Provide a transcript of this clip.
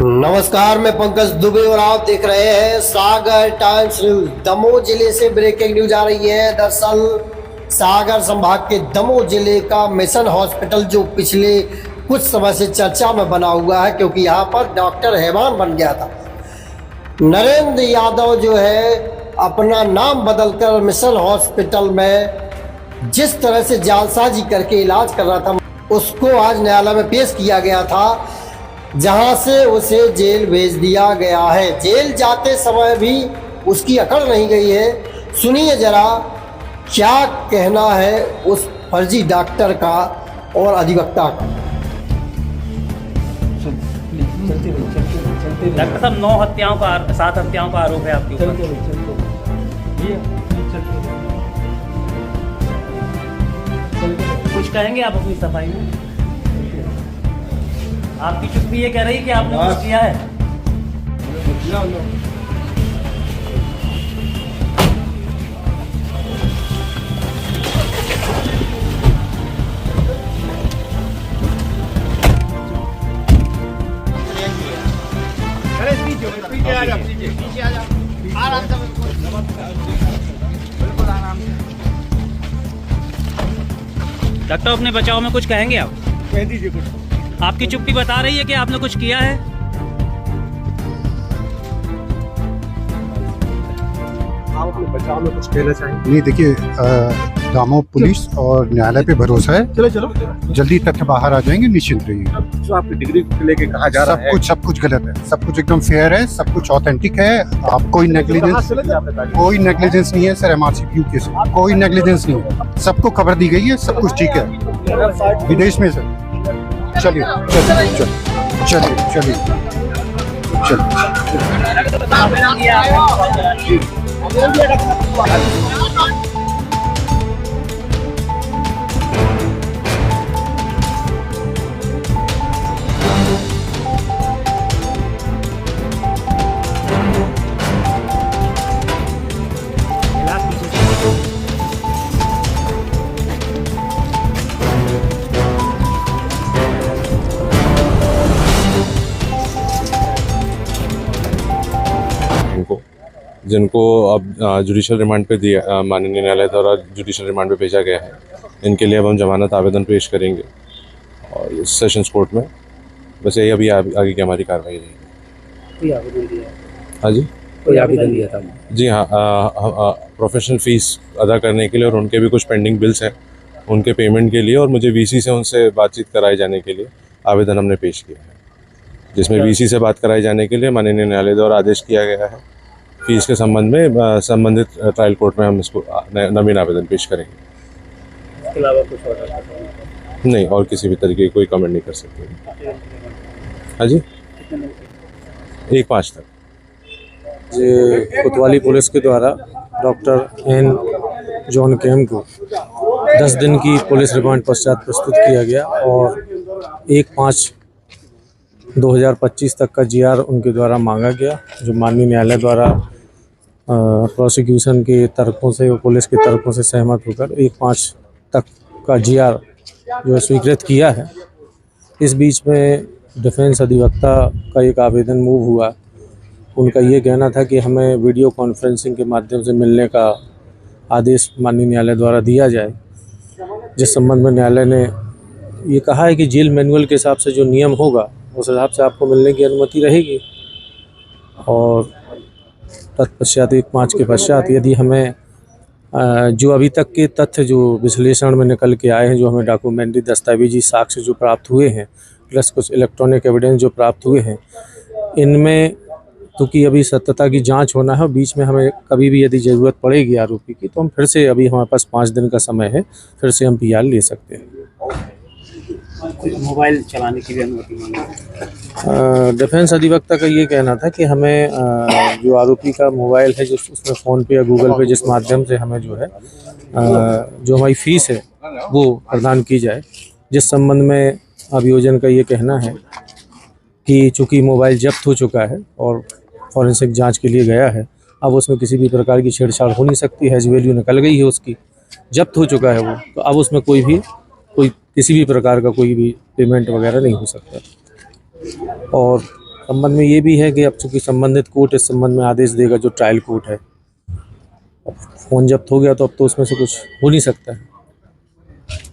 नमस्कार, मैं पंकज दुबे और आप देख रहे हैं सागर टाइम्स न्यूज। दमोह जिले से ब्रेकिंग न्यूज आ रही है। दरअसल सागर संभाग के दमोह जिले का मिशन हॉस्पिटल जो पिछले कुछ समय से चर्चा में बना हुआ है, क्योंकि यहाँ पर डॉक्टर हैवान बन गया था। नरेंद्र यादव जो है अपना नाम बदलकर मिशन हॉस्पिटल में जिस तरह से जालसाजी करके इलाज कर रहा था, उसको आज न्यायालय में पेश किया गया था, जहां से उसे जेल भेज दिया गया है। जेल जाते समय भी उसकी अकड़ नहीं गई है। सुनिए जरा क्या कहना है उस फर्जी डॉक्टर का और अधिवक्ता का। डॉक्टर साहब 9 हत्याओं का 7 हत्याओं का आरोप है आपके ऊपर। कुछ कहेंगे आप अपनी सफाई में? आपकी चुप्पी ये कह रही है कि आपने कुछ किया है। पीछे आ जा आराम से, बिल्कुल आराम से। डॉक्टर अपने बचाव में कुछ कहेंगे आप? कह दीजिए कुछ। आपकी चुप्पी बता रही है कि आपने कुछ किया है। आप अपने बचाव में कुछ कहना चाहेंगे? नहीं, देखिए, दामोह पुलिस और न्यायालय पे भरोसा है। चलो जल्दी तथ्य बाहर आ जाएंगे, निश्चिंत रहिए। जो आपकी डिग्री को लेके कहा जा रहा है, सब कुछ गलत है। सब कुछ एकदम फेयर है, सब कुछ ऑथेंटिक है। आप कोई नेग्लिजेंस नहीं है सर। MRCPU केस कोई नेग्लिजेंस नहीं है। सबको खबर दी गई है, सब कुछ ठीक है। विदेश में सर। चलिए जिनको अब जुडिशियल रिमांड पे दिया, माननीय न्यायालय द्वारा जुडिशियल रिमांड पे भेजा गया है, इनके लिए अब हम जमानत आवेदन पेश करेंगे और सेशंस कोर्ट में। बस यही अभी आगे की हमारी कार्रवाई रहेगी। कोई आवेदन दिया है? हाँ जी, कोई आवेदन दिया था? जी हाँ, प्रोफेशनल फीस अदा करने के लिए और उनके भी कुछ पेंडिंग बिल्स हैं, उनके पेमेंट के लिए और मुझे VC से उनसे बातचीत कराए जाने के लिए आवेदन हमने पेश किया है, जिसमें VC से बात कराए जाने के लिए माननीय न्यायालय द्वारा आदेश किया गया है। फीस के संबंध में संबंधित ट्रायल कोर्ट में हम इसको नवीन आवेदन पेश करेंगे। इसके अलावा कुछ और नहीं, और किसी भी तरीके की कोई कमेंट नहीं कर सकते। हाँ जी, 1-5 तक। कोतवाली पुलिस के द्वारा डॉक्टर N. जॉन केम को 10 दिन की पुलिस रिमांड पश्चात प्रस्तुत किया गया और 1/5/2025 तक का GR उनके द्वारा मांगा गया, जो माननीय न्यायालय द्वारा प्रोसिक्यूशन के तर्कों से और पुलिस के तर्कों से सहमत होकर 1/5 तक का GR जो स्वीकृत किया है। इस बीच में डिफेंस अधिवक्ता का एक आवेदन मूव हुआ। उनका ये कहना था कि हमें वीडियो कॉन्फ्रेंसिंग के माध्यम से मिलने का आदेश माननीय न्यायालय द्वारा दिया जाए, जिस संबंध में न्यायालय ने ये कहा है कि जेल मैनुअल के हिसाब से जो नियम होगा उस हिसाब से आपको मिलने की अनुमति रहेगी। और तत्पश्चात 1/5 के पश्चात यदि हमें जो अभी तक के तथ्य जो विश्लेषण में निकल के आए हैं, जो हमें डॉक्यूमेंट्री दस्तावेजी साक्ष्य जो प्राप्त हुए हैं, प्लस कुछ इलेक्ट्रॉनिक एविडेंस जो प्राप्त हुए हैं, इनमें क्योंकि अभी सत्यता की जांच होना है और बीच में हमें कभी भी यदि ज़रूरत पड़ेगी आरोपी की, तो हम फिर से, अभी हमारे पास 5 दिन का समय है, फिर से हम PR ले सकते हैं। मोबाइल चलाने की भी अनुमति मांगी? डिफेंस अधिवक्ता का ये कहना था कि हमें जो आरोपी का मोबाइल है, जो उसमें फ़ोन पे या गूगल पे जिस माध्यम से हमें जो है जो हमारी फ़ीस है वो प्रदान की जाए, जिस संबंध में अभियोजन का ये कहना है कि चूँकि मोबाइल जब्त हो चुका है और फॉरेंसिक जांच के लिए गया है, अब उसमें किसी भी प्रकार की छेड़छाड़ हो नहीं सकती है। वैल्यू निकल गई है उसकी, जब्त हो चुका है वो, तो अब उसमें कोई किसी भी प्रकार का कोई भी पेमेंट वगैरह नहीं हो सकता। और संबंध में ये भी है कि अब चूंकि संबंधित कोर्ट इस संबंध में आदेश देगा, जो ट्रायल कोर्ट है। अब फ़ोन जब्त हो गया तो अब तो उसमें से कुछ हो नहीं सकता है।